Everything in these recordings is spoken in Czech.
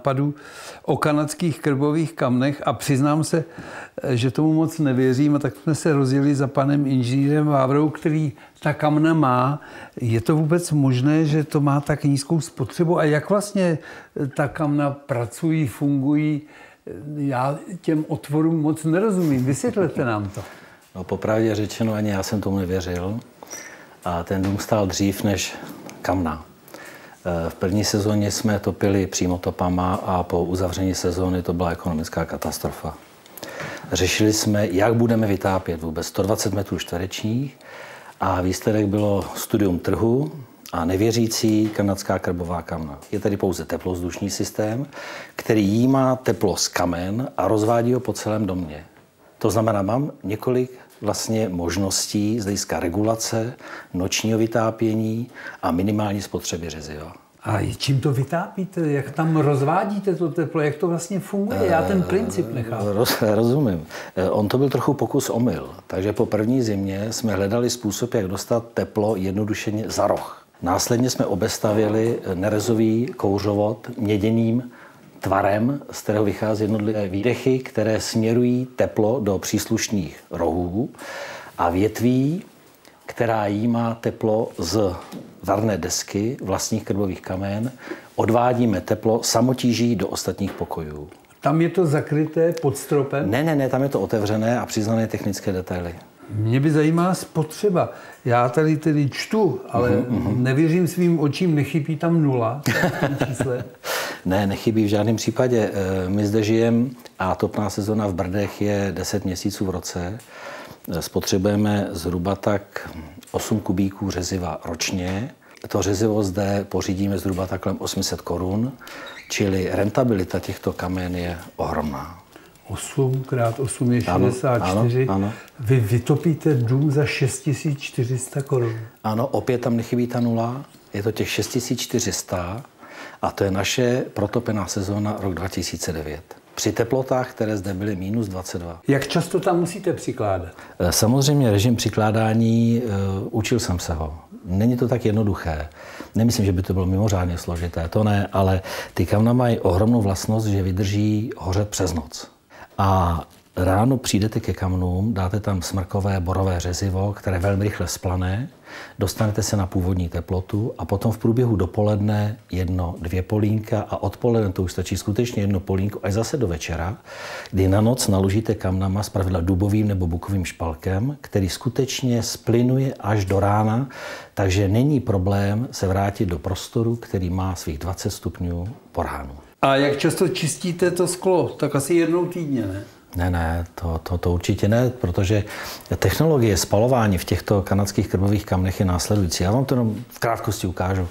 nápadu o kanadských krbových kamnech a přiznám se, že tomu moc nevěřím, a tak jsme se rozjeli za panem inženýrem Vávrou, který ta kamna má. Je to vůbec možné, že to má tak nízkou spotřebu a jak vlastně ta kamna pracují, fungují? Já těm otvorům moc nerozumím. Vysvětlete nám to. No, popravdě řečeno, ani já jsem tomu nevěřil. A ten dům stál dřív než kamna. V první sezóně jsme topili přímo topama a po uzavření sezóny to byla ekonomická katastrofa. Řešili jsme, jak budeme vytápět vůbec 120 metrů čtverečních a výsledek bylo studium trhu a nevěřící kanadská krbová kamna. Je tady pouze teplovzdušný systém, který jímá teplo z kamen a rozvádí ho po celém domě. To znamená, mám několik vlastně možností z hlediska regulace, nočního vytápění a minimální spotřeby řeziva. A čím to vytápíte? Jak tam rozvádíte to teplo? Jak to vlastně funguje? Já ten princip nechápu. Rozumím. On to byl trochu pokus omyl. Takže po první zimě jsme hledali způsob, jak dostat teplo jednodušeně za roh. Následně jsme obestavěli nerezový kouřovod měděným tvarem, z kterého vychází jednotlivé výdechy, které směrují teplo do příslušných rohů a větví, která jímá teplo z varné desky vlastních krbových kamen, odvádíme teplo samotíží do ostatních pokojů. Tam je to zakryté pod stropem? Ne, tam je to otevřené a přiznané technické detaily. Mě by zajímala spotřeba. Já tady tedy čtu, ale nevěřím svým očím, nechybí tam 0 v tom čísle. Ne, nechybí v žádném případě. My zde žijeme a topná sezona v Brdech je 10 měsíců v roce. Spotřebujeme zhruba tak 8 kubíků řeziva ročně. To řezivo zde pořídíme zhruba takhle 800 korun, čili rentabilita těchto kamen je ohromná. 8 x 8 je 64. Ano. Vy vytopíte dům za 6400 korun. Ano, opět tam nechybí ta 0. Je to těch 6400 a to je naše protopená sezóna rok 2009. Při teplotách, které zde byly -22. Jak často tam musíte přikládat? Samozřejmě režim přikládání, učil jsem se ho. Není to tak jednoduché. Nemyslím, že by to bylo mimořádně složité, to ne, ale ty kamna mají ohromnou vlastnost, že vydrží hořet přes noc. A ráno přijdete ke kamnům, dáte tam smrkové borové řezivo, které velmi rychle splane, dostanete se na původní teplotu a potom v průběhu dopoledne 1-2 polínka a odpoledne to už stačí skutečně 1 polínko až zase do večera, kdy na noc naložíte kamnama zpravidla dubovým nebo bukovým špalkem, který skutečně splynuje až do rána, takže není problém se vrátit do prostoru, který má svých 20 stupňů po ránu. A jak často čistíte to sklo? Tak asi jednou týdně, ne? Ne, to určitě ne, protože technologie spalování v těchto kanadských krbových kamnech je následující. Já vám to jenom v krátkosti ukážu.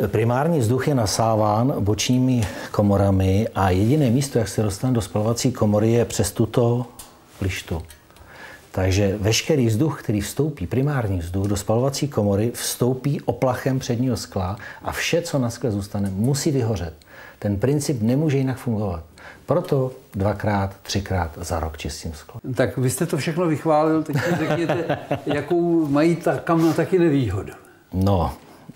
Primární vzduch je nasáván bočními komorami a jediné místo, jak se dostane do spalovací komory, je přes tuto lištu. Takže veškerý vzduch, který vstoupí, primární vzduch do spalovací komory, vstoupí oplachem předního skla a vše, co na skle zůstane, musí vyhořet. Ten princip nemůže jinak fungovat. Proto 2x, 3x za rok čistím sklo. Tak vy jste to všechno vychválil, teď mi řekněte, jakou mají ta kamna taky nevýhodu. No,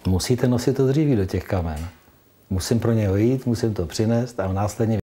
musíte nosit to dříví do těch kamen. Musím pro ně jít, musím to přinést a následně